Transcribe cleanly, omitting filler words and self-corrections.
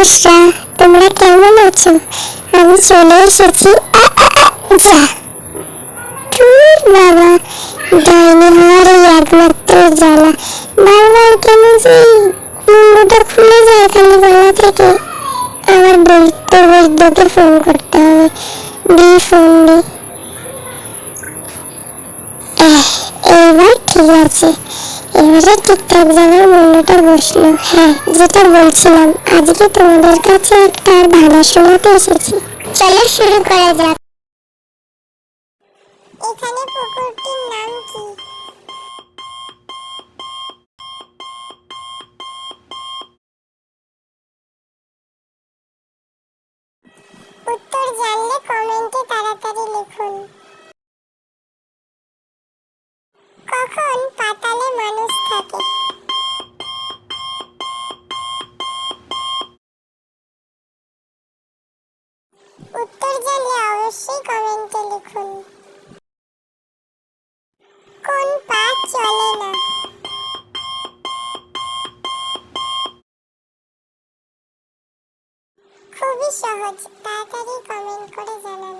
মানুষরা, তোমরা কেমন আছো? আমি চলে এসেছি। যা, ধুর বাবা, ডাইনি হওয়ার এই একমাত্র জ্বালা। বারবার কেন যে মুন্ডুটা খুলে যায় খালি গলা থেকে। আমার বৈদ্যকে ফোন করতে হবে। দি ফোন দি। এইবার ঠিক আছে, এবারে ঠিকঠাক জায়গায় মুন্ডুটা বসলো। হ্যাঁ, যেটা বলছিলাম, আজকে তোমাদের কাছে একটা ভালো শোনাতে এসেছি। চলো শুরু করা যাক। এখানে পুকুরটির নাম কি? উত্তর জানলে কমেন্টে তাড়াতাড়ি লিখুন। কখন পাতালে মানুষ থাকে? উত্তর জানলে অবশ্যই কমেন্টে লিখুন। কোন পা চলে না? খুবই সহজ, তাড়াতাড়ি কমেন্ট করে জানান।